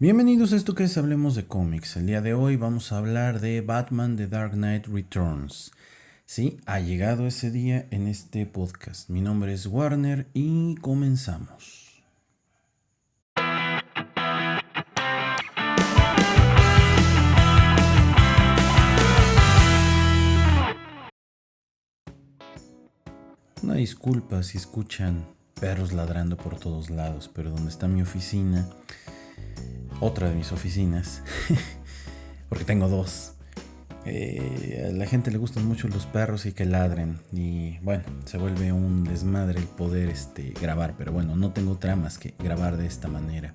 Bienvenidos a esto que es Hablemos de Cómics. El día de hoy vamos a hablar de Batman The Dark Knight Returns. Sí, ha llegado ese día en este podcast. Mi nombre es Warner y comenzamos. Una disculpa si escuchan perros ladrando por todos lados, pero donde está mi oficina, otra de mis oficinas, porque tengo dos. A la gente le gustan mucho los perros y que ladren. Y bueno, se vuelve un desmadre el poder grabar. Pero bueno, no tengo otra más que grabar de esta manera.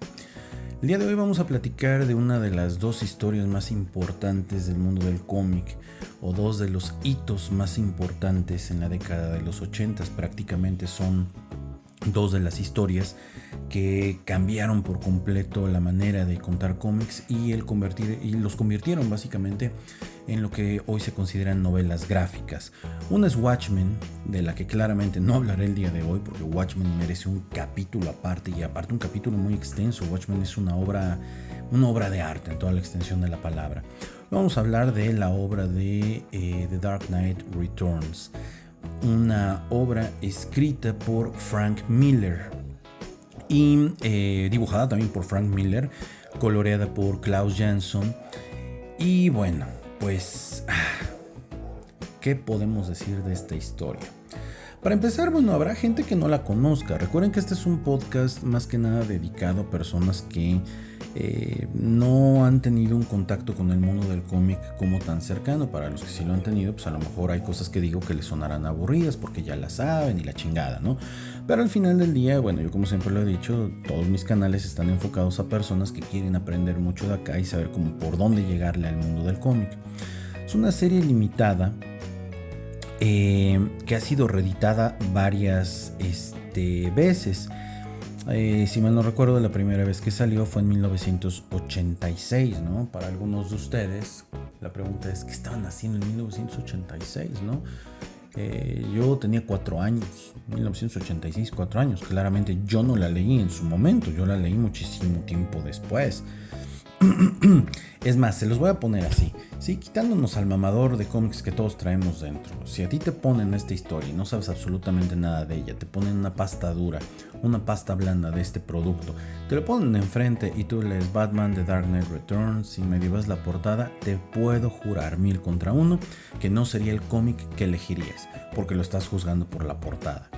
El día de hoy vamos a platicar de una de las dos historias más importantes del mundo del cómic. O dos de los hitos más importantes en la década de los 80. Prácticamente son dos de las historias que cambiaron por completo la manera de contar cómics y los convirtieron básicamente en lo que hoy se consideran novelas gráficas. Una es Watchmen, de la que claramente no hablaré el día de hoy porque Watchmen merece un capítulo aparte, y aparte un capítulo muy extenso. Watchmen es una obra de arte en toda la extensión de la palabra. Vamos a hablar de la obra de The Dark Knight Returns, una obra escrita por Frank Miller y dibujada también por Frank Miller, coloreada por Klaus Jansson. Y bueno, pues, ¿qué podemos decir de esta historia? Para empezar, bueno, habrá gente que no la conozca. Recuerden que este es un podcast más que nada dedicado a personas que no han tenido un contacto con el mundo del cómic como tan cercano. Para los que sí lo han tenido, pues a lo mejor hay cosas que digo que les sonarán aburridas porque ya las saben y la chingada, ¿no? Pero al final del día, bueno, yo como siempre lo he dicho, todos mis canales están enfocados a personas que quieren aprender mucho de acá y saber cómo por dónde llegarle al mundo del cómic. Es una serie limitada que ha sido reeditada varias veces. Si mal no recuerdo, la primera vez que salió fue en 1986, ¿no? Para algunos de ustedes, la pregunta es, ¿qué estaban haciendo en 1986, no? Yo tenía 4 años, 1986, 4 años. Claramente yo no la leí en su momento, yo la leí muchísimo tiempo después. Es más, se los voy a poner así, ¿sí? Quitándonos al mamador de cómics que todos traemos dentro. Si a ti te ponen esta historia y no sabes absolutamente nada de ella, te ponen una pasta dura, una pasta blanda de este producto, te lo ponen enfrente y tú lees Batman The Dark Knight Returns y medio ves la portada, te puedo jurar 1000 contra 1 que no sería el cómic que elegirías, porque lo estás juzgando por la portada.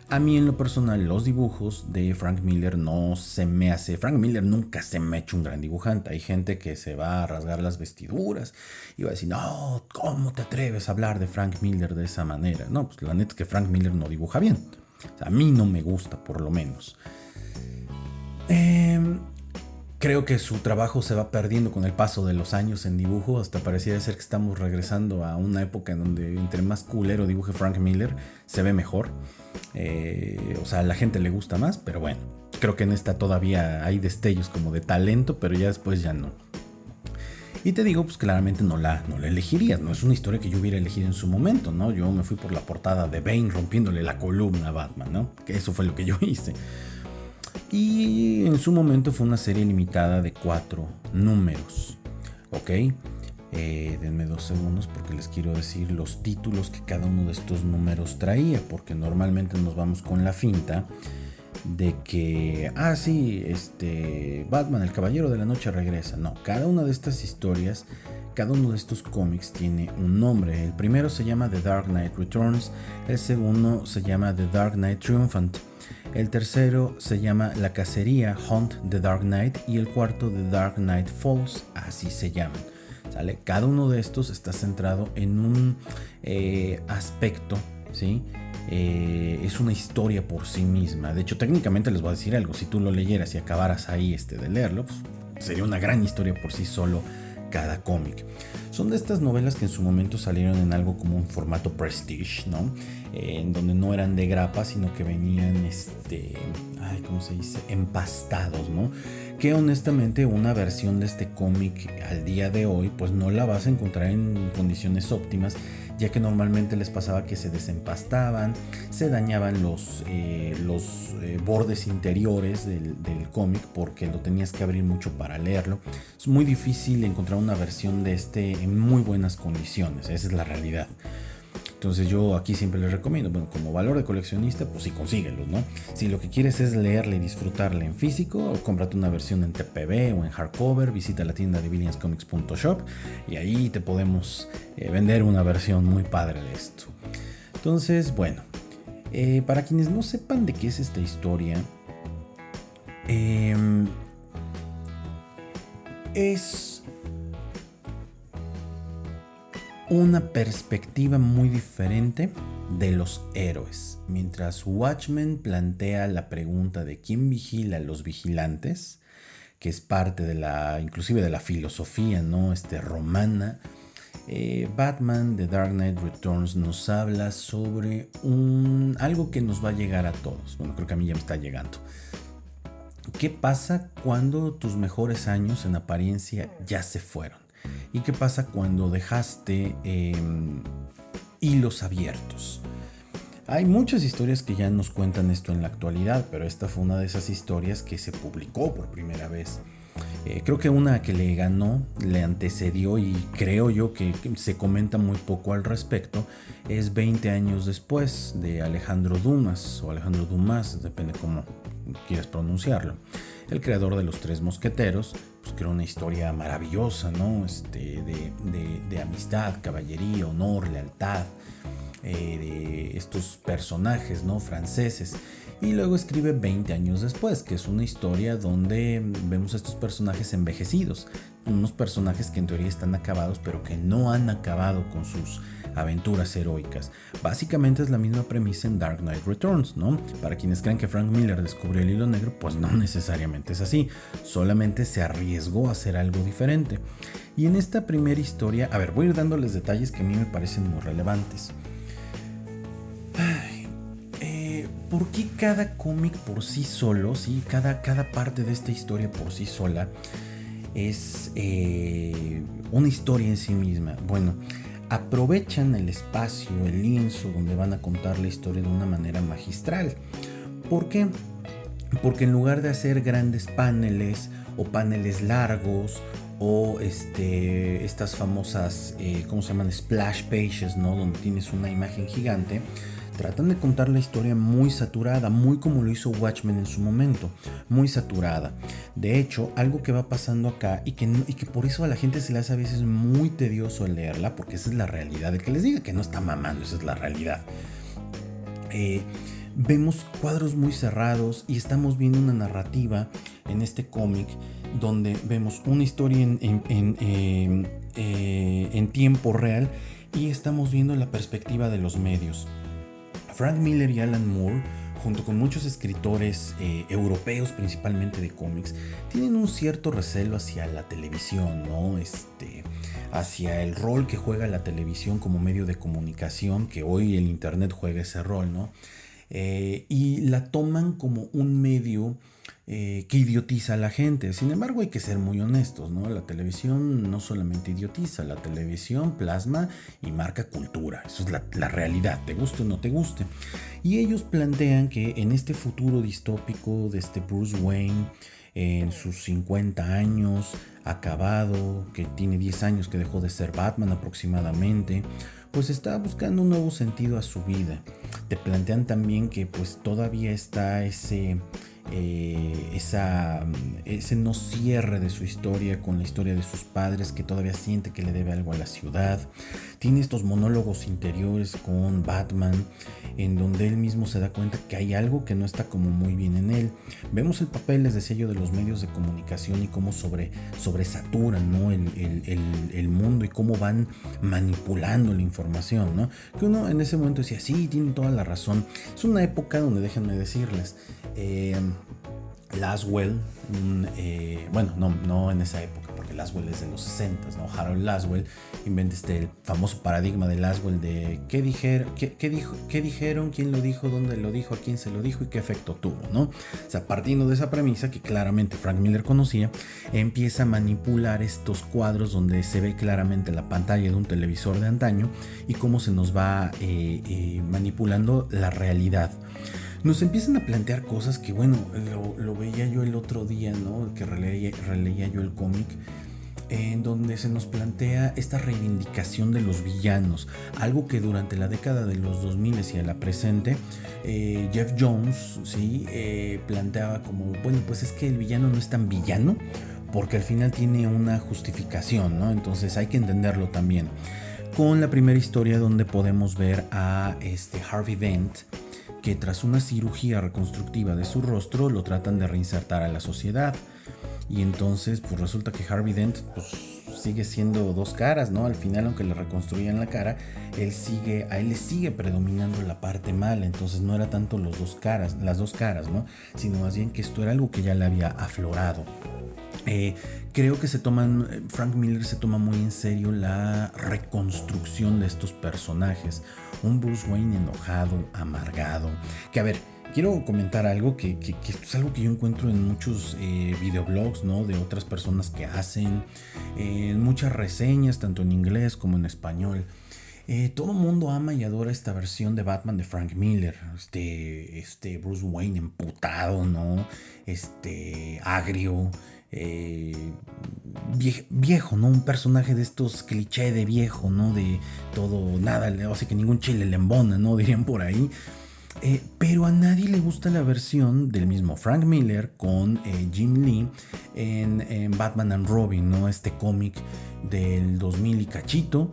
A mí en lo personal los dibujos de Frank Miller no se me hace... Frank Miller nunca se me ha hecho un gran dibujante. Hay gente que se va a rasgar las vestiduras y va a decir, no, ¿cómo te atreves a hablar de Frank Miller de esa manera? No, pues la neta es que Frank Miller no dibuja bien. O sea, a mí no me gusta, por lo menos. Creo que su trabajo se va perdiendo con el paso de los años en dibujo. Hasta pareciera ser que estamos regresando a una época en donde entre más culero dibuje Frank Miller, se ve mejor. O sea, a la gente le gusta más, pero bueno, creo que en esta todavía hay destellos como de talento, pero ya después ya no. Y te digo, pues claramente no la elegirías, no es una historia que yo hubiera elegido en su momento, ¿no? Yo me fui por la portada de Bane rompiéndole la columna a Batman, ¿no? Que eso fue lo que yo hice. Y en su momento fue una serie limitada de 4 números, ¿ok? Denme 2 segundos porque les quiero decir los títulos que cada uno de estos números traía, porque normalmente nos vamos con la finta de que, Batman, el Caballero de la Noche regresa. No, cada una de estas historias, cada uno de estos cómics tiene un nombre. El primero se llama The Dark Knight Returns, el segundo se llama The Dark Knight Triumphant, el tercero se llama La Cacería, Hunt the Dark Knight, y el cuarto The Dark Knight Falls, así se llaman. ¿Sale? Cada uno de estos está centrado en un aspecto, ¿sí? Es una historia por sí misma. De hecho, técnicamente les voy a decir algo. Si tú lo leyeras y acabaras ahí de leerlo, pues, sería una gran historia por sí solo cada cómic. Son de estas novelas que en su momento salieron en algo como un formato prestige, ¿no? En donde no eran de grapa, sino que venían, ¿cómo se dice? Empastados, ¿no? Que honestamente una versión de este cómic al día de hoy, pues no la vas a encontrar en condiciones óptimas ya que normalmente les pasaba que se desempastaban, se dañaban los bordes interiores del cómic porque lo tenías que abrir mucho para leerlo. Es muy difícil encontrar una versión de este en muy buenas condiciones, esa es la realidad. Entonces yo aquí siempre les recomiendo, bueno, como valor de coleccionista, pues sí, consíguelo, ¿no? Si lo que quieres es leerle y disfrutarle en físico, cómprate una versión en TPB o en hardcover, visita la tienda de billionscomics.shop y ahí te podemos vender una versión muy padre de esto. Entonces, bueno, para quienes no sepan de qué es esta historia, es una perspectiva muy diferente de los héroes. Mientras Watchmen plantea la pregunta de quién vigila a los vigilantes, que es parte de inclusive de la filosofía, ¿no? Romana, Batman The Dark Knight Returns nos habla sobre algo que nos va a llegar a todos. Bueno, creo que a mí ya me está llegando. ¿Qué pasa cuando tus mejores años en apariencia ya se fueron? ¿Y qué pasa cuando dejaste hilos abiertos? Hay muchas historias que ya nos cuentan esto en la actualidad, pero esta fue una de esas historias que se publicó por primera vez. Creo que una que le ganó, le antecedió y creo yo que se comenta muy poco al respecto, es 20 años después de Alejandro Dumas, o Alejandro Dumas, depende cómo quieras pronunciarlo. El creador de Los Tres Mosqueteros, pues creó una historia maravillosa, ¿no? De amistad, caballería, honor, lealtad, de estos personajes, ¿no? Franceses. Y luego escribe 20 años después, que es una historia donde vemos a estos personajes envejecidos, unos personajes que en teoría están acabados, pero que no han acabado con sus aventuras heroicas. Básicamente es la misma premisa en Dark Knight Returns, ¿no? Para quienes creen que Frank Miller descubrió el hilo negro, pues no necesariamente es así, solamente se arriesgó a hacer algo diferente. Y en esta primera historia, a ver, voy a ir dándoles detalles que a mí me parecen muy relevantes. ¿Por qué cada cómic por sí solo, ¿sí? cada parte de esta historia por sí sola es una historia en sí misma? Bueno, aprovechan el espacio, el lienzo donde van a contar la historia de una manera magistral. ¿Por qué? Porque en lugar de hacer grandes paneles o paneles largos o estas famosas, ¿cómo se llaman? Splash pages, ¿no? Donde tienes una imagen gigante. Tratan de contar la historia muy saturada, muy como lo hizo Watchmen en su momento, muy saturada. De hecho, algo que va pasando acá y que por eso a la gente se le hace a veces muy tedioso leerla, porque esa es la realidad. El que les diga que no está mamando, esa es la realidad. Vemos cuadros muy cerrados y estamos viendo una narrativa en este cómic donde vemos una historia en tiempo real y estamos viendo la perspectiva de los medios. Frank Miller y Alan Moore, junto con muchos escritores europeos, principalmente de cómics, tienen un cierto recelo hacia la televisión, ¿no? Hacia el rol que juega la televisión como medio de comunicación, que hoy el internet juega ese rol, ¿no? Y la toman como un medio que idiotiza a la gente. Sin embargo, hay que ser muy honestos, ¿no? La televisión no solamente idiotiza, la televisión plasma y marca cultura. Eso es la realidad, te guste o no te guste. Y ellos plantean que en este futuro distópico de Bruce Wayne, en sus 50 años, acabado, que tiene 10 años que dejó de ser Batman aproximadamente, pues está buscando un nuevo sentido a su vida. Te plantean también que pues todavía está ese no cierre de su historia con la historia de sus padres, que todavía siente que le debe algo a la ciudad. Tiene estos monólogos interiores con Batman, en donde él mismo se da cuenta que hay algo que no está como muy bien en él. Vemos el papel, les decía yo, de los medios de comunicación y cómo sobresaturan, ¿no? el mundo y cómo van manipulando la información, ¿no? Que uno en ese momento decía, sí, tienen toda la razón. Es una época donde, déjenme decirles, Laswell, bueno, no en esa época, porque Laswell es de los 60, ¿no? Harold Laswell inventa el famoso paradigma de Laswell de qué dijeron, quién lo dijo, dónde lo dijo, a quién se lo dijo y qué efecto tuvo, ¿no? O sea, partiendo de esa premisa que claramente Frank Miller conocía, empieza a manipular estos cuadros donde se ve claramente la pantalla de un televisor de antaño y cómo se nos va manipulando la realidad. Nos empiezan a plantear cosas que, bueno, lo veía yo el otro día, ¿no? Que releía yo el cómic, en donde se nos plantea esta reivindicación de los villanos, algo que durante la década de los 2000 y a la presente, Jeff Jones, ¿sí? Planteaba como, bueno, pues es que el villano no es tan villano, porque al final tiene una justificación, ¿no? Entonces hay que entenderlo también. Con la primera historia donde podemos ver a Harvey Dent, que tras una cirugía reconstructiva de su rostro lo tratan de reinsertar a la sociedad. Y entonces pues resulta que Harvey Dent pues sigue siendo dos caras, ¿no? Al final, aunque le reconstruían la cara, a él le sigue predominando la parte mala. Entonces no era tanto las dos caras, ¿no? Sino más bien que esto era algo que ya le había aflorado. Creo que Frank Miller se toma muy en serio la reconstrucción de estos personajes. Un Bruce Wayne enojado, amargado. Que a ver, quiero comentar algo que es algo que yo encuentro en muchos videoblogs, ¿no? De otras personas que hacen, en muchas reseñas, tanto en inglés como en español. Todo el mundo ama y adora esta versión de Batman de Frank Miller. Bruce Wayne emputado, ¿no? Agrio. Viejo, ¿no? Un personaje de estos cliché de viejo, ¿no? De todo, nada, o sea que ningún chile le embona, ¿no? Dirían por ahí. Pero a nadie le gusta la versión del mismo Frank Miller con Jim Lee en Batman and Robin, ¿no? Este cómic del 2000 y cachito,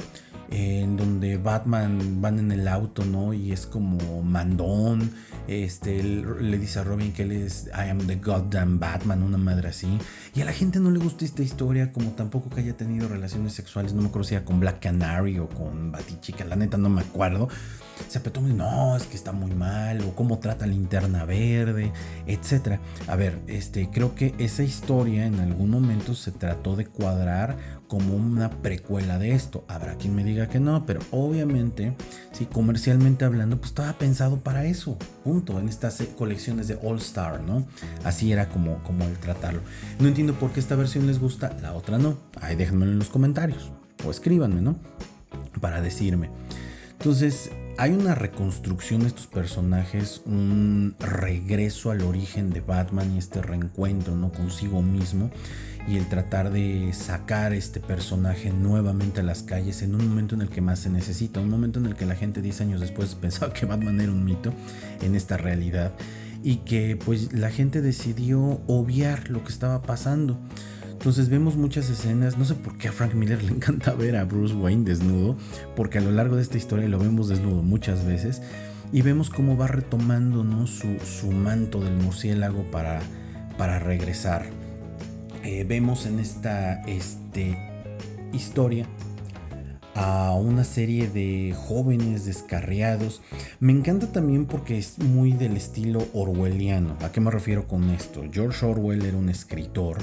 en donde Batman van en el auto, ¿no? Y es como mandón. Él le dice a Robin que él es I am the goddamn Batman, una madre así. Y a la gente no le gusta esta historia, como tampoco que haya tenido relaciones sexuales. No me acuerdo si era con Black Canary o con Batichica, la neta no me acuerdo. Se apretó y no, es que está muy mal, o cómo trata Linterna Verde, etc. A ver, creo que esa historia en algún momento se trató de cuadrar como una precuela de esto. Habrá quien me diga que no, pero obviamente, sí, comercialmente hablando, pues estaba pensado para eso, punto, en estas colecciones de All Star, ¿no? Así era como el tratarlo. No entiendo por qué esta versión les gusta, la otra no. Ahí déjenmelo en los comentarios, o escríbanme, ¿no? Para decirme. Entonces, hay una reconstrucción de estos personajes, un regreso al origen de Batman y este reencuentro, ¿no? Consigo mismo, y el tratar de sacar este personaje nuevamente a las calles en un momento en el que más se necesita, un momento en el que la gente 10 años después pensaba que Batman era un mito en esta realidad y que pues la gente decidió obviar lo que estaba pasando. Entonces vemos muchas escenas, no sé por qué a Frank Miller le encanta ver a Bruce Wayne desnudo, porque a lo largo de esta historia lo vemos desnudo muchas veces, y vemos cómo va retomando, ¿no? su manto del murciélago para regresar. Vemos en esta historia a una serie de jóvenes descarriados. Me encanta también porque es muy del estilo orwelliano. ¿A qué me refiero con esto? George Orwell era un escritor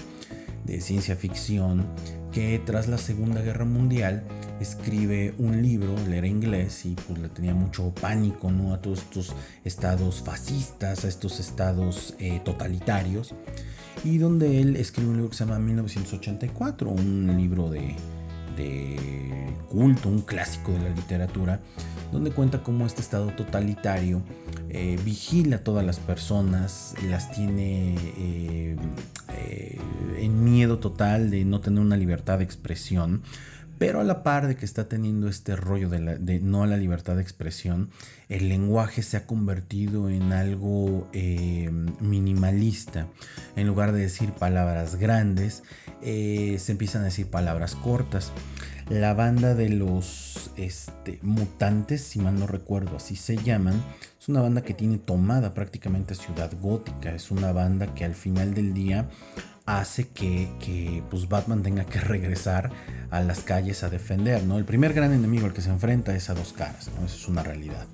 de ciencia ficción que tras la Segunda Guerra Mundial escribe un libro. Él era inglés y pues le tenía mucho pánico, ¿no? A todos estos estados fascistas, a estos estados totalitarios, y donde él escribe un libro que se llama 1984, un libro de culto, un clásico de la literatura, donde cuenta cómo este estado totalitario vigila a todas las personas, las tiene en miedo total de no tener una libertad de expresión, pero a la par de que está teniendo este rollo de no a la libertad de expresión, el lenguaje se ha convertido en algo minimalista. En lugar de decir palabras grandes, se empiezan a decir palabras cortas. La banda de los mutantes, si mal no recuerdo, así se llaman, es una banda que tiene tomada prácticamente Ciudad Gótica. Es una banda que al final del día hace que pues Batman tenga que regresar a las calles a defender, ¿no? El primer gran enemigo al que se enfrenta es a Dos Caras, ¿no? Eso es una realidad.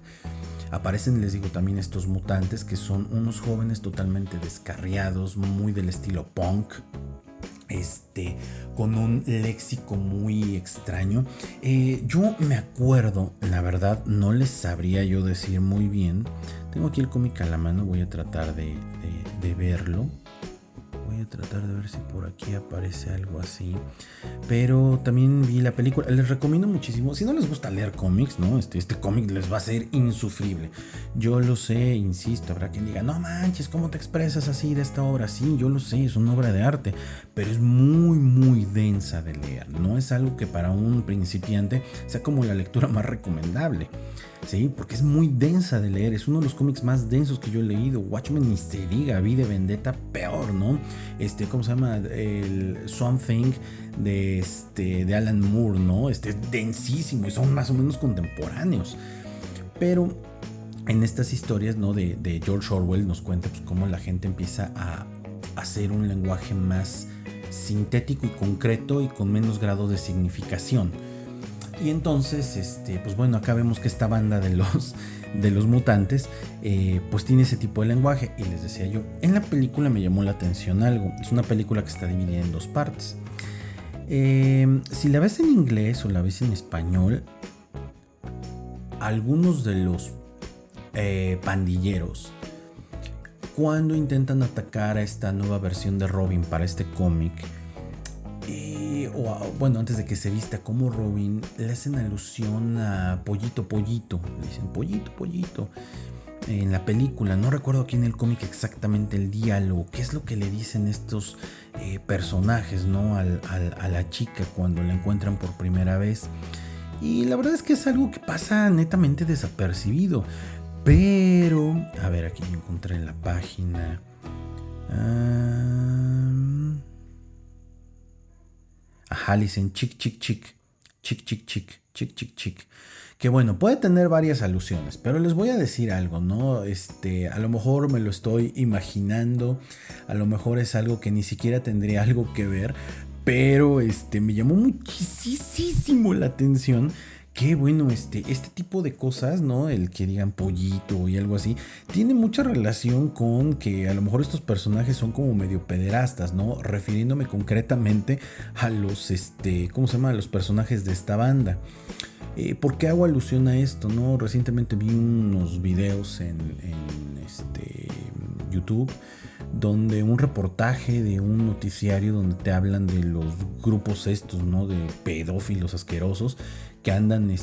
Aparecen, les digo, también estos mutantes que son unos jóvenes totalmente descarriados, muy del estilo punk. con un léxico muy extraño. Yo me acuerdo, la verdad, no les sabría yo decir muy bien. Tengo aquí el cómic a la mano, voy a tratar de verlo. Voy a tratar de ver si por aquí aparece algo así. Pero también vi la película. Les recomiendo muchísimo. Si no les gusta leer cómics, ¿no? Este cómic les va a ser insufrible. Yo lo sé, insisto. Habrá quien diga, no manches, ¿cómo te expresas así de esta obra? Sí, yo lo sé, es una obra de arte. Pero es muy, muy densa de leer. No es algo que para un principiante sea como la lectura más recomendable. Sí, porque es muy densa de leer, es uno de los cómics más densos que yo he leído. Watchmen ni se diga, V de Vendetta peor, ¿no? ¿Cómo se llama? El Swamp Thing de Alan Moore, ¿no? Es densísimo y son más o menos contemporáneos. Pero en estas historias, ¿no? de George Orwell nos cuenta pues, cómo la gente empieza a hacer un lenguaje más sintético y concreto y con menos grado de significación. Y entonces, pues bueno, acá vemos que esta banda de los mutantes, pues tiene ese tipo de lenguaje. Y les decía yo, en la película me llamó la atención algo. Es una película que está dividida en dos partes. Si la ves en inglés o la ves en español, algunos de los pandilleros, cuando intentan atacar a esta nueva versión de Robin para este cómic, bueno, antes de que se vista como Robin, le hacen alusión a Pollito, Pollito. Le dicen Pollito, Pollito. En la película, no recuerdo aquí en el cómic exactamente el diálogo, qué es lo que le dicen estos personajes, ¿no? A la chica cuando la encuentran por primera vez. Y la verdad es que es algo que pasa netamente desapercibido. Pero, a ver, aquí encontré la página. Ajá, le dicen chic, chic, chic, chic, chic, chic, chic, chic, chic. Que bueno, puede tener varias alusiones, pero les voy a decir algo, ¿no? A lo mejor me lo estoy imaginando, a lo mejor es algo que ni siquiera tendría algo que ver, pero me llamó muchísimo la atención. Que bueno, este tipo de cosas, ¿no? El que digan pollito y algo así, tiene mucha relación con que a lo mejor estos personajes son como medio pederastas, ¿no? Refiriéndome concretamente a los, ¿cómo se llama? A los personajes de esta banda. ¿Por qué hago alusión a esto, no? Recientemente vi unos videos en YouTube donde un reportaje de un noticiario donde te hablan de los grupos estos, ¿no? De pedófilos asquerosos que andan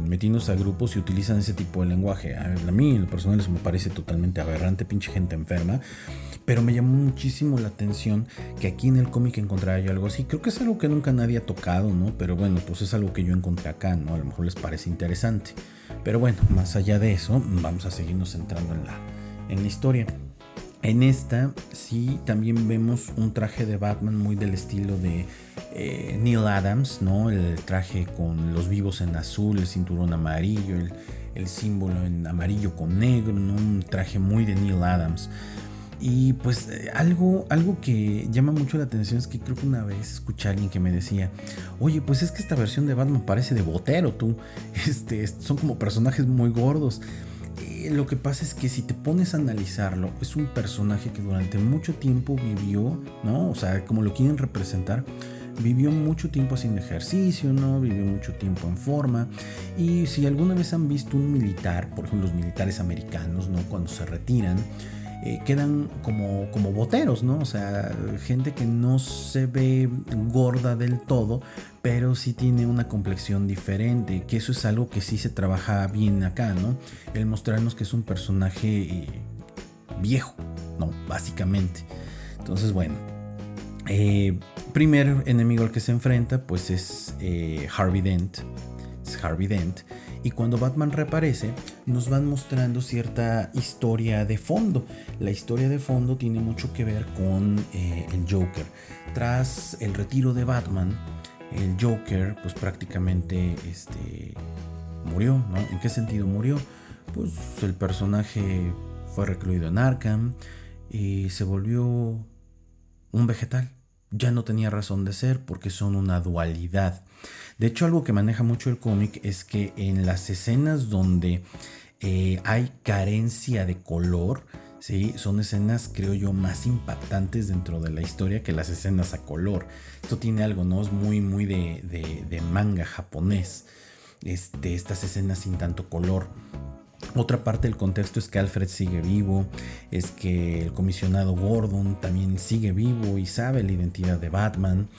metiéndose a grupos y utilizan ese tipo de lenguaje. A mí en lo personal eso me parece totalmente aberrante, pinche gente enferma. Pero me llamó muchísimo la atención que aquí en el cómic encontrara yo algo así. Creo que es algo que nunca nadie ha tocado, ¿no? Pero bueno, pues es algo que yo encontré acá, ¿no? A lo mejor les parece interesante. Pero bueno, más allá de eso, vamos a seguirnos centrando en la historia. En esta sí también vemos un traje de Batman muy del estilo de Neal Adams, ¿no? El traje con los vivos en azul, el cinturón amarillo, el símbolo en amarillo con negro, ¿no? Un traje muy de Neal Adams. Y pues algo que llama mucho la atención es que creo que una vez escuché a alguien que me decía, oye, pues es que esta versión de Batman parece de Botero, tú. Son como personajes muy gordos. Lo que pasa es que si te pones a analizarlo, es un personaje que durante mucho tiempo vivió, ¿no? O sea, como lo quieren representar, vivió mucho tiempo haciendo ejercicio, ¿no? Vivió mucho tiempo en forma. Y si alguna vez han visto un militar, por ejemplo los militares americanos, ¿no? Cuando se retiran, quedan como boteros, ¿no? O sea, gente que no se ve gorda del todo, pero sí tiene una complexión diferente, que eso es algo que sí se trabaja bien acá, ¿no? El mostrarnos que es un personaje viejo, ¿no? Básicamente. Entonces, bueno, primer enemigo al que se enfrenta, pues es Harvey Dent. Es Harvey Dent. Y cuando Batman reaparece, nos van mostrando cierta historia de fondo. La historia de fondo tiene mucho que ver con el Joker. Tras el retiro de Batman, el Joker pues prácticamente murió, ¿no? ¿En qué sentido murió? Pues el personaje fue recluido en Arkham y se volvió un vegetal. Ya no tenía razón de ser porque son una dualidad. De hecho, algo que maneja mucho el cómic es que en las escenas donde hay carencia de color, Sí, son escenas, creo yo, más impactantes dentro de la historia que las escenas a color. Esto tiene algo, ¿no? Es muy, muy de manga japonés. Estas escenas sin tanto color. Otra parte del contexto es que Alfred sigue vivo, es que el comisionado Gordon también sigue vivo y sabe la identidad de Batman.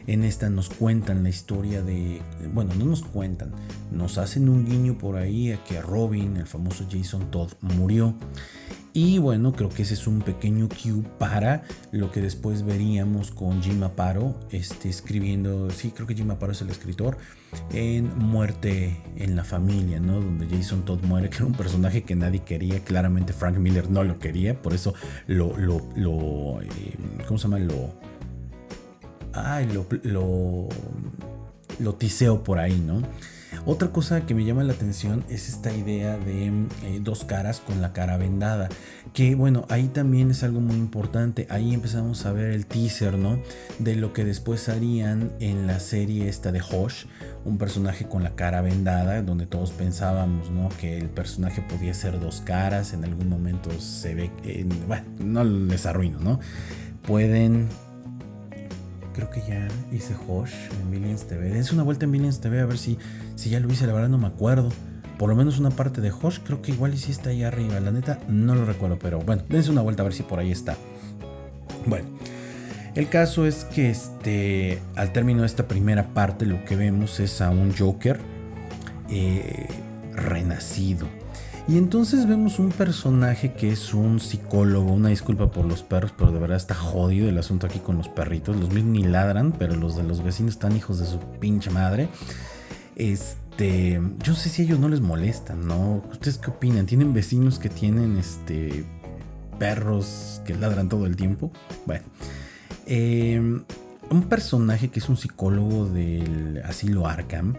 En esta nos cuentan la historia de... Bueno, no nos cuentan, nos hacen un guiño por ahí a que Robin, el famoso Jason Todd, murió. Y bueno, creo que ese es un pequeño cue para lo que después veríamos con Jim Aparo escribiendo, sí, creo que Jim Aparo es el escritor, en Muerte en la Familia, ¿no? Donde Jason Todd muere, que era un personaje que nadie quería, claramente Frank Miller no lo quería, por eso ¿cómo se llama? Lo tiseo por ahí, ¿no? Otra cosa que me llama la atención es esta idea de dos caras con la cara vendada, que bueno, ahí también es algo muy importante. Ahí empezamos a ver el teaser, ¿no? De lo que después harían en la serie esta de Hush, un personaje con la cara vendada, donde todos pensábamos, ¿no? Que el personaje podía ser dos caras. En algún momento se ve, bueno, no les arruino, ¿no? Pueden... Creo que ya hice Hush en Billions TV. Dense una vuelta en Billions TV a ver si ya lo hice. La verdad no me acuerdo. Por lo menos una parte de Hush creo que igual sí está ahí arriba. La neta no lo recuerdo, pero bueno, dense una vuelta a ver si por ahí está. Bueno, el caso es que al término de esta primera parte lo que vemos es a un Joker renacido. Y entonces vemos un personaje que es un psicólogo. Una disculpa por los perros, pero de verdad está jodido el asunto aquí con los perritos. Los míos ni ladran, pero los de los vecinos están hijos de su pinche madre. Yo no sé si a ellos no les molestan, ¿no? ¿Ustedes qué opinan? ¿Tienen vecinos que tienen perros que ladran todo el tiempo? Bueno, un personaje que es un psicólogo del asilo Arkham,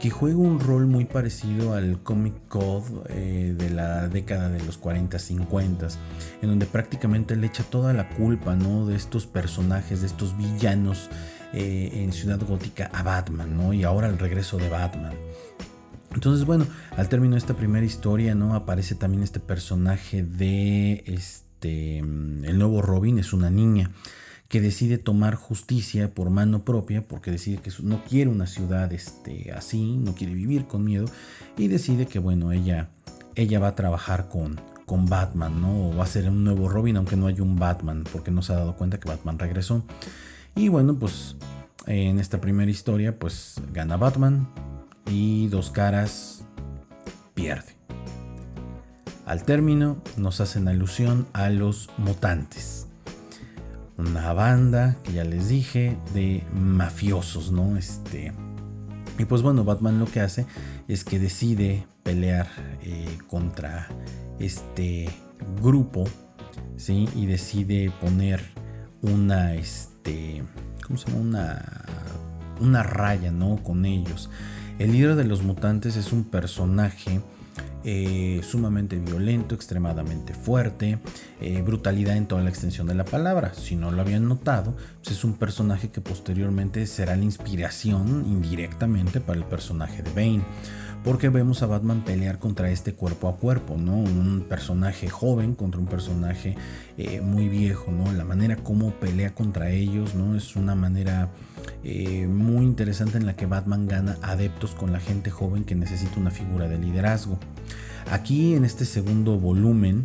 que juega un rol muy parecido al Comic Code de la década de los 40-50, en donde prácticamente le echa toda la culpa, ¿no? De estos personajes, de estos villanos en Ciudad Gótica a Batman, ¿no? Y ahora el regreso de Batman. Entonces, bueno, al término de esta primera historia, ¿no? Aparece también este personaje de el nuevo Robin, es una niña que decide tomar justicia por mano propia, porque decide que no quiere una ciudad así, no quiere vivir con miedo, y decide que bueno, ella va a trabajar con Batman, ¿no? O va a ser un nuevo Robin, aunque no haya un Batman, porque no se ha dado cuenta que Batman regresó. Y bueno, pues en esta primera historia, pues gana Batman y Dos Caras pierde. Al término nos hacen alusión a los mutantes. Una banda que ya les dije de mafiosos, ¿no? Y pues bueno, Batman lo que hace es que decide pelear contra este grupo, ¿sí? Y decide poner una, ¿cómo se llama? Una raya, ¿no? Con ellos. El líder de los mutantes es un personaje sumamente violento, extremadamente fuerte, brutalidad en toda la extensión de la palabra. Si no lo habían notado, pues es un personaje que posteriormente será la inspiración indirectamente para el personaje de Bane, porque vemos a Batman pelear contra este cuerpo a cuerpo, ¿no? Un personaje joven contra un personaje muy viejo, ¿no? La manera como pelea contra ellos, ¿no? Es una manera muy interesante en la que Batman gana adeptos con la gente joven que necesita una figura de liderazgo. Aquí en este segundo volumen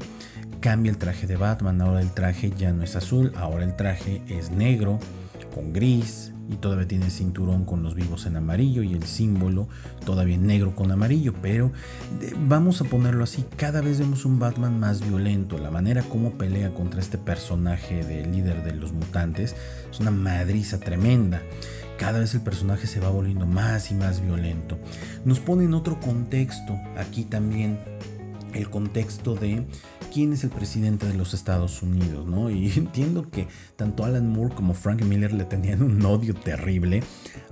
cambia el traje de Batman. Ahora el traje ya no es azul, ahora el traje es negro con gris y todavía tiene el cinturón con los vivos en amarillo y el símbolo todavía negro con amarillo, pero vamos a ponerlo así, cada vez vemos un Batman más violento. La manera como pelea contra este personaje de líder de los mutantes es una madriza tremenda. Cada vez el personaje se va volviendo más y más violento. Nos pone en otro contexto aquí también, el contexto de quién es el presidente de los Estados Unidos, ¿no? Y entiendo que tanto Alan Moore como Frank Miller le tenían un odio terrible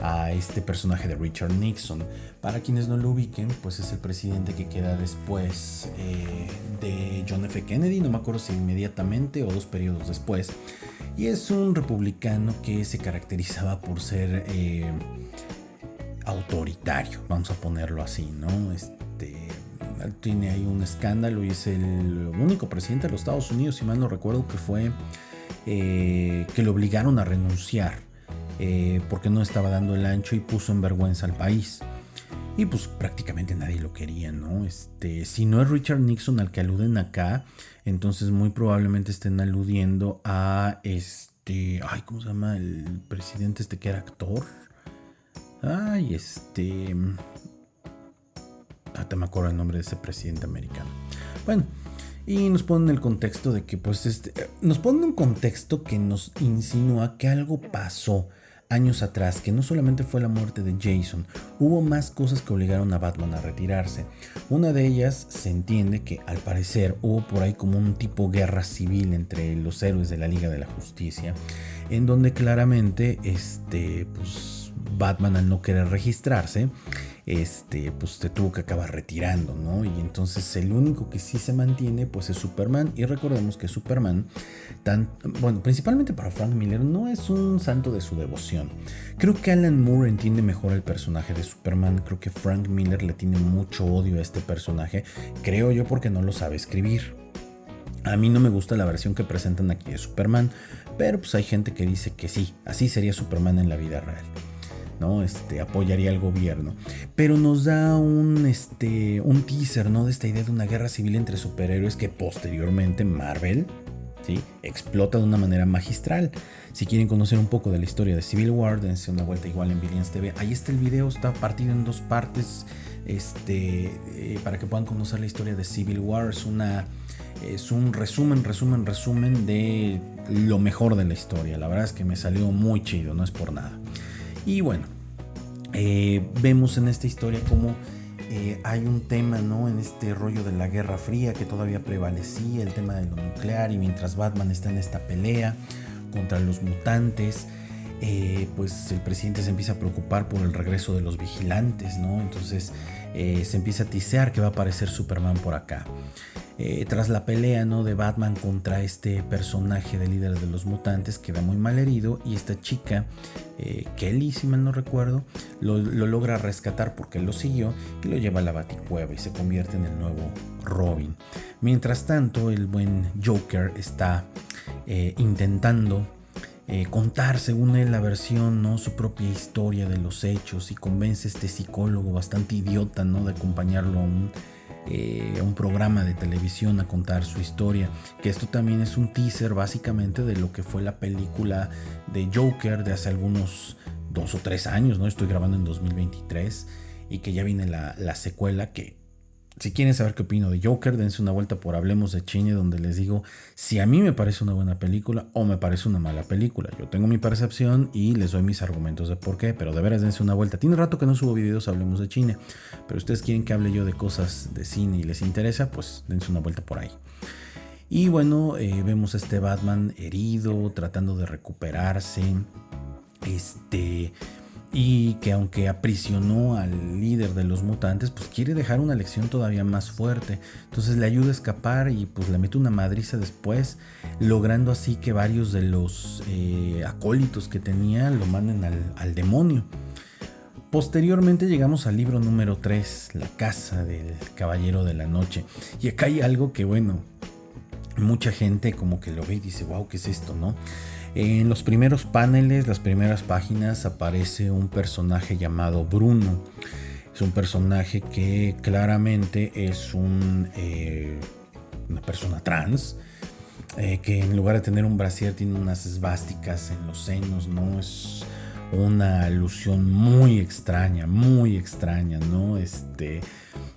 a este personaje de Richard Nixon. Para quienes no lo ubiquen, pues es el presidente que queda después de John F. Kennedy, no me acuerdo si inmediatamente o 2 periodos después. Y es un republicano que se caracterizaba por ser autoritario, vamos a ponerlo así, ¿no? tiene ahí un escándalo y es el único presidente de los Estados Unidos, si mal no recuerdo, que fue que lo obligaron a renunciar porque no estaba dando el ancho y puso en vergüenza al país. Y pues prácticamente nadie lo quería, ¿no? Si no es Richard Nixon al que aluden acá, entonces muy probablemente estén aludiendo a ¿cómo se llama? El presidente que era actor. Te me acuerdo el nombre de ese presidente americano. Bueno, y nos ponen el contexto de que nos ponen un contexto que nos insinúa que algo pasó años atrás, que no solamente fue la muerte de Jason, hubo más cosas que obligaron a Batman a retirarse. Una de ellas se entiende que al parecer hubo por ahí como un tipo guerra civil entre los héroes de la Liga de la Justicia, en donde claramente Batman, al no querer registrarse, pues se tuvo que acabar retirando, ¿no? Y entonces el único que sí se mantiene pues es Superman, y recordemos que Superman, principalmente para Frank Miller, no es un santo de su devoción. Creo que Alan Moore entiende mejor el personaje de Superman. Creo que Frank Miller le tiene mucho odio a este personaje, creo yo, porque no lo sabe escribir. A mí no me gusta la versión que presentan aquí de Superman, pero pues hay gente que dice que sí, así sería Superman en la vida real, ¿no? Apoyaría al gobierno, pero nos da un teaser, ¿no? De esta idea de una guerra civil entre superhéroes que posteriormente Marvel, ¿sí?, explota de una manera magistral. Si quieren conocer un poco de la historia de Civil War, dense una vuelta igual en Billions TV. Ahí está el video, está partido en dos partes, para que puedan conocer la historia de Civil War. Es un resumen de lo mejor de la historia. La verdad es que me salió muy chido, no es por nada. Y bueno, vemos en esta historia cómo hay un tema, ¿no?, en este rollo de la Guerra Fría que todavía prevalecía, el tema de lo nuclear, y mientras Batman está en esta pelea contra los mutantes, pues el presidente se empieza a preocupar por el regreso de los vigilantes, ¿no? Entonces se empieza a tisear que va a aparecer Superman por acá. Tras la pelea, ¿no?, de Batman contra este personaje de líder de los mutantes, queda muy mal herido, y esta chica, Kelly, si mal no recuerdo, lo logra rescatar porque lo siguió y lo lleva a la Baticueva y se convierte en el nuevo Robin. Mientras tanto, el buen Joker está intentando contar, según él, la versión, ¿no?, su propia historia de los hechos, y convence a este psicólogo bastante idiota, ¿no?, de acompañarlo a un programa de televisión a contar su historia, que esto también es un teaser básicamente de lo que fue la película de Joker de hace algunos 2 o 3 años, ¿no? Estoy grabando en 2023 y que ya viene la secuela, que si quieren saber qué opino de Joker, dense una vuelta por Hablemos de Cine, donde les digo si a mí me parece una buena película o me parece una mala película. Yo tengo mi percepción y les doy mis argumentos de por qué, pero de veras dense una vuelta. Tiene rato que no subo videos Hablemos de Cine, pero ustedes quieren que hable yo de cosas de cine y les interesa, pues dense una vuelta por ahí. Y bueno, vemos a este Batman herido, tratando de recuperarse, y que aunque aprisionó al líder de los mutantes, pues quiere dejar una lección todavía más fuerte. Entonces le ayuda a escapar y pues le mete una madriza después, logrando así que varios de los acólitos que tenía lo manden al demonio. Posteriormente llegamos al libro número 3, La Casa del Caballero de la Noche. Y acá hay algo que, bueno, mucha gente como que lo ve y dice, wow, ¿qué es esto, no? En los primeros paneles, las primeras páginas, aparece un personaje llamado Bruno. Es un personaje que claramente es una persona trans, que en lugar de tener un brasier tiene unas esvásticas en los senos, ¿no? Es una alusión muy extraña, ¿no?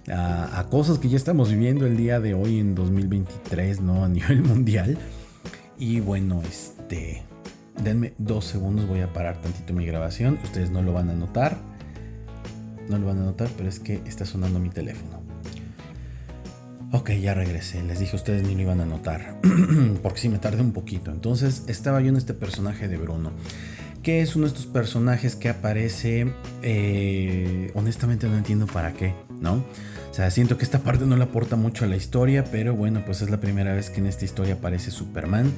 A cosas que ya estamos viviendo el día de hoy en 2023, ¿no?, a nivel mundial. Y bueno, denme 2 segundos, voy a parar tantito mi grabación. Ustedes no lo van a notar, pero es que está sonando mi teléfono. Ok, ya regresé. Les dije a ustedes ni lo iban a notar porque sí me tardé un poquito. Entonces estaba yo en este personaje de Bruno, que es uno de estos personajes que aparece, honestamente no entiendo para qué, ¿no? O sea, siento que esta parte no le aporta mucho a la historia, pero bueno, pues es la primera vez que en esta historia aparece Superman.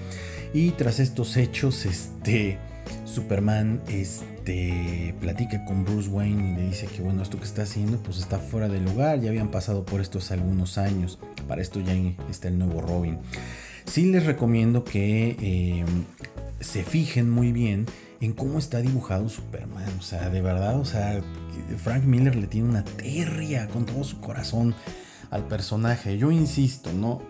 Y tras estos hechos, Superman platica con Bruce Wayne y le dice que bueno, esto que está haciendo pues está fuera de lugar, ya habían pasado por esto hace algunos años, para esto ya está el nuevo Robin. Sí les recomiendo que se fijen muy bien en cómo está dibujado Superman, o sea, de verdad, o sea, Frank Miller le tiene una tirria con todo su corazón al personaje. Yo insisto, ¿no?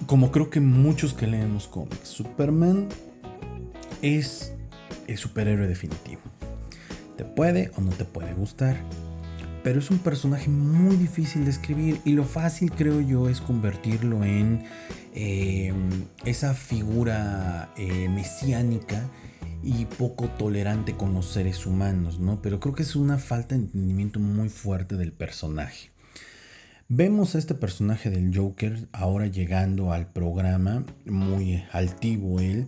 Como creo que muchos que leemos cómics, Superman es el superhéroe definitivo. Te puede o no te puede gustar, pero es un personaje muy difícil de escribir y lo fácil, creo yo, es convertirlo en esa figura mesiánica y poco tolerante con los seres humanos, ¿no? Pero creo que es una falta de entendimiento muy fuerte del personaje. Vemos a este personaje del Joker ahora llegando al programa, muy altivo él,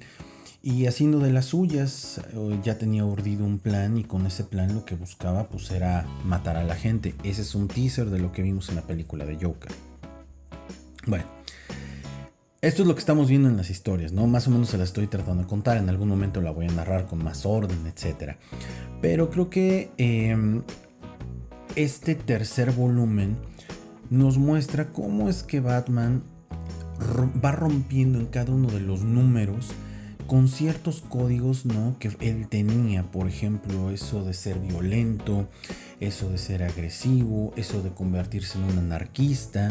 y haciendo de las suyas. Ya tenía urdido un plan y con ese plan lo que buscaba pues era matar a la gente. Ese es un teaser de lo que vimos en la película de Joker. Bueno, esto es lo que estamos viendo en las historias, ¿no? Más o menos se la estoy tratando de contar. En algún momento la voy a narrar con más orden, etc. Pero creo que este tercer volumen nos muestra cómo es que Batman va rompiendo en cada uno de los números con ciertos códigos, ¿no?, que él tenía. Por ejemplo, eso de ser violento, eso de ser agresivo, eso de convertirse en un anarquista.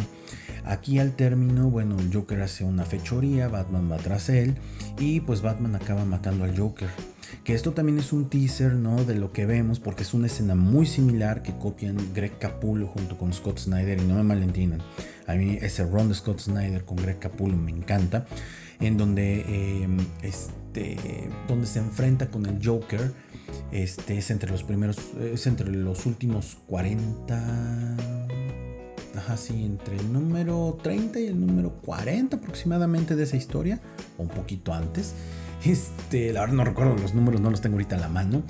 Aquí al término, bueno, el Joker hace una fechoría, Batman va tras él y pues Batman acaba matando al Joker. Que esto también es un teaser, ¿no?, de lo que vemos, porque es una escena muy similar que copian Greg Capullo junto con Scott Snyder, y no me malentiendan, a mí ese run de Scott Snyder con Greg Capullo me encanta, en donde donde se enfrenta con el Joker. Es entre los últimos 40, sí, entre el número 30 y el número 40 aproximadamente de esa historia, o un poquito antes. La verdad no recuerdo los números, no los tengo ahorita a la mano.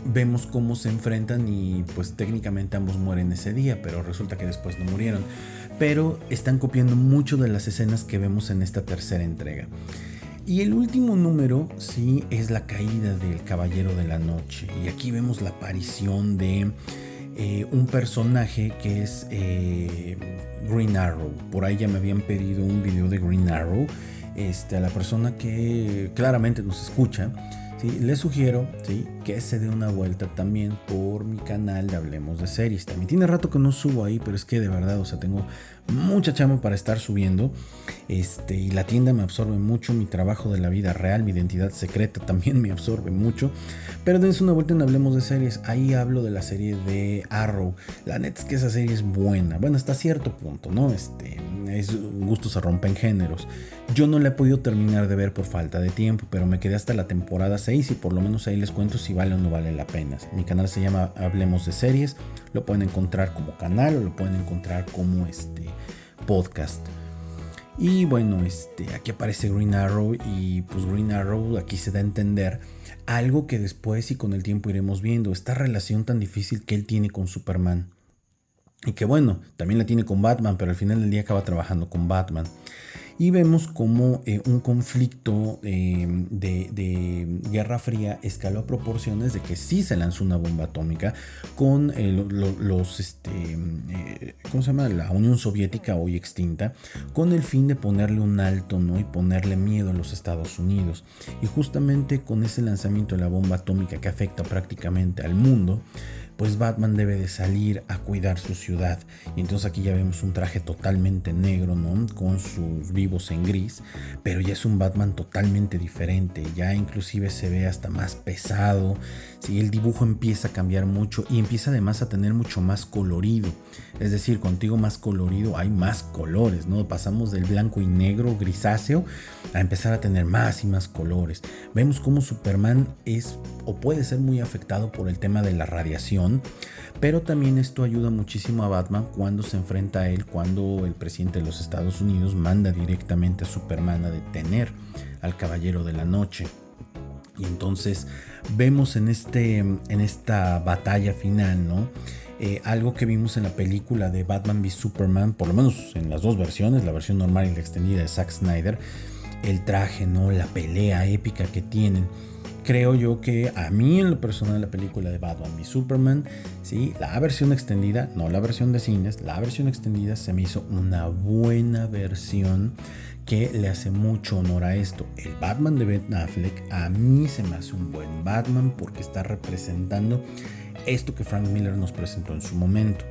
Vemos cómo se enfrentan y pues técnicamente ambos mueren ese día, pero resulta que después no murieron. Pero están copiando mucho de las escenas que vemos en esta tercera entrega. Y el último número, sí, es la caída del Caballero de la Noche. Y aquí vemos la aparición de un personaje que es Green Arrow. Por ahí ya me habían pedido un video de Green Arrow. A la persona que claramente nos escucha, ¿sí?, les sugiero, ¿sí?, que se dé una vuelta también por mi canal de Hablemos de Series. También tiene rato que no subo ahí, pero es que de verdad, o sea, tengo mucha chamba para estar subiendo, y la tienda me absorbe mucho, mi trabajo de la vida real, mi identidad secreta también me absorbe mucho. Pero dense una vuelta en Hablemos de Series, ahí hablo de la serie de Arrow. La neta es que esa serie es buena, bueno, hasta cierto punto, ¿no? Gustos se rompen géneros. Yo no la he podido terminar de ver por falta de tiempo, pero me quedé hasta la temporada 6 y por lo menos ahí les cuento si vale o no vale la pena. Mi canal se llama Hablemos de Series, lo pueden encontrar como canal o lo pueden encontrar como podcast. Y bueno, aquí aparece Green Arrow y pues Green Arrow aquí se da a entender algo que después y con el tiempo iremos viendo, esta relación tan difícil que él tiene con Superman. Y que bueno, también la tiene con Batman, pero al final del día acaba trabajando con Batman. Y vemos como un conflicto de Guerra Fría escaló a proporciones de que sí se lanzó una bomba atómica con ¿cómo se llama? La Unión Soviética, hoy extinta, con el fin de ponerle un alto, ¿no?, y ponerle miedo a los Estados Unidos. Y justamente con ese lanzamiento de la bomba atómica que afecta prácticamente al mundo, pues Batman debe de salir a cuidar su ciudad. Y entonces aquí ya vemos un traje totalmente negro, ¿no?, con sus vivos en gris, pero ya es un Batman totalmente diferente. Ya inclusive se ve hasta más pesado, ¿sí? El dibujo empieza a cambiar mucho y empieza además a tener mucho más colorido. Es decir, contigo más colorido hay más colores, ¿no? Pasamos del blanco y negro grisáceo a empezar a tener más y más colores. Vemos cómo Superman es o puede ser muy afectado por el tema de la radiación, pero también esto ayuda muchísimo a Batman cuando se enfrenta a él, cuando el presidente de los Estados Unidos manda directamente a Superman a detener al Caballero de la Noche. Y entonces vemos en esta batalla final, ¿no?, algo que vimos en la película de Batman v Superman, por lo menos en las dos versiones, la versión normal y la extendida de Zack Snyder, el traje, ¿no? La pelea épica que tienen. Creo yo que a mí en lo personal la película de Batman v Superman, ¿sí? La versión extendida, no la versión de cines, la versión extendida se me hizo una buena versión que le hace mucho honor a esto. El Batman de Ben Affleck a mí se me hace un buen Batman porque está representando esto que Frank Miller nos presentó en su momento.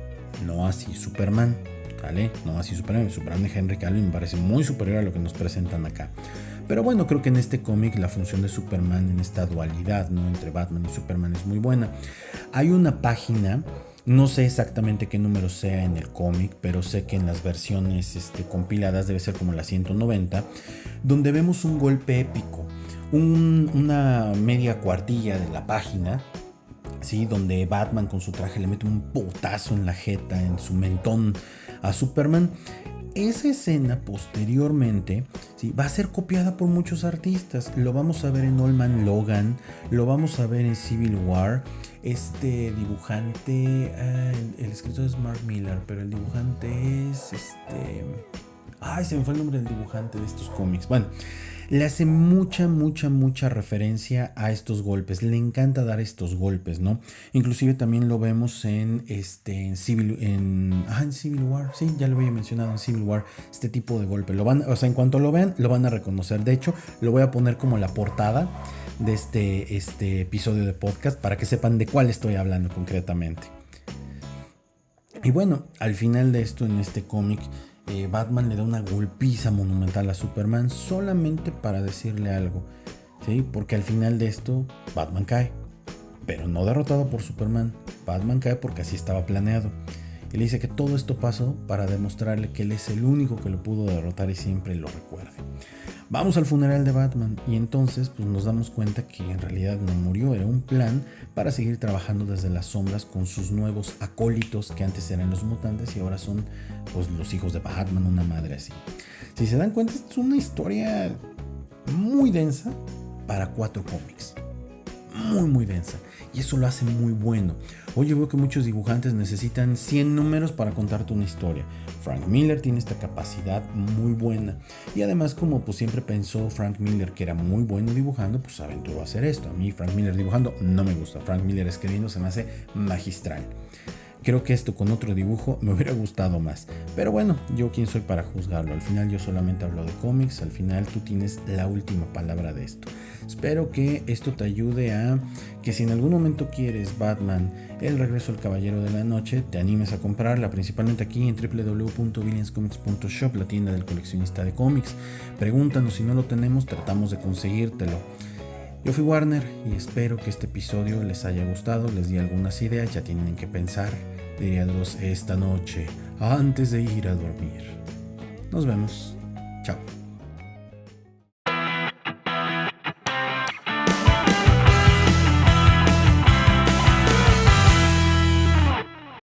No así Superman, ¿vale? No así Superman. El Superman de Henry Cavill me parece muy superior a lo que nos presentan acá. Pero bueno, creo que en este cómic la función de Superman en esta dualidad, ¿no? Entre Batman y Superman es muy buena. Hay una página, no sé exactamente qué número sea en el cómic, pero sé que en las versiones compiladas debe ser como la 190, donde vemos un golpe épico, una media cuartilla de la página, ¿sí? Donde Batman con su traje le mete un potazo en la jeta, en su mentón a Superman. Esa escena posteriormente, ¿sí? Va a ser copiada por muchos artistas. Lo vamos a ver en Old Man Logan, lo vamos a ver en Civil War. Este dibujante, el escritor es Mark Millar, pero el dibujante es se me fue el nombre del dibujante de estos cómics. Bueno, le hace mucha referencia a estos golpes. Le encanta dar estos golpes, ¿no? Inclusive también lo vemos en Civil War. Sí, ya lo había mencionado en Civil War. Este tipo de golpe. En cuanto lo vean, lo van a reconocer. De hecho, lo voy a poner como la portada de este episodio de podcast para que sepan de cuál estoy hablando concretamente. Y bueno, al final de esto, en este cómic, Batman le da una golpiza monumental a Superman solamente para decirle algo, ¿sí? Porque al final de esto Batman cae, pero no derrotado por Superman. Batman cae porque así estaba planeado. Y le dice que todo esto pasó para demostrarle que él es el único que lo pudo derrotar y siempre lo recuerde. Vamos al funeral de Batman y entonces pues nos damos cuenta que en realidad no murió, era un plan para seguir trabajando desde las sombras con sus nuevos acólitos que antes eran los mutantes y ahora son pues los hijos de Batman, una madre así. Si se dan cuenta, es una historia muy densa para 4 cómics. Muy densa. Y eso lo hace muy bueno. Hoy yo veo que muchos dibujantes necesitan 100 números para contarte una historia. Frank Miller tiene esta capacidad muy buena. Y además, como pues siempre pensó Frank Miller que era muy bueno dibujando, pues se aventuró a hacer esto. A mí Frank Miller dibujando no me gusta. Frank Miller escribiendo se me hace magistral. Creo que esto con otro dibujo me hubiera gustado más. Pero bueno, yo quién soy para juzgarlo. Al final yo solamente hablo de cómics. Al final tú tienes la última palabra de esto. Espero que esto te ayude a que si en algún momento quieres Batman, El regreso del caballero de la noche, te animes a comprarla, principalmente aquí en www.villanscomics.shop, la tienda del coleccionista de cómics. Pregúntanos, si no lo tenemos, tratamos de conseguírtelo. Yo fui Warner y espero que este episodio les haya gustado, les di algunas ideas, ya tienen en qué pensar, diría Dross, esta noche, antes de ir a dormir. Nos vemos. Chao.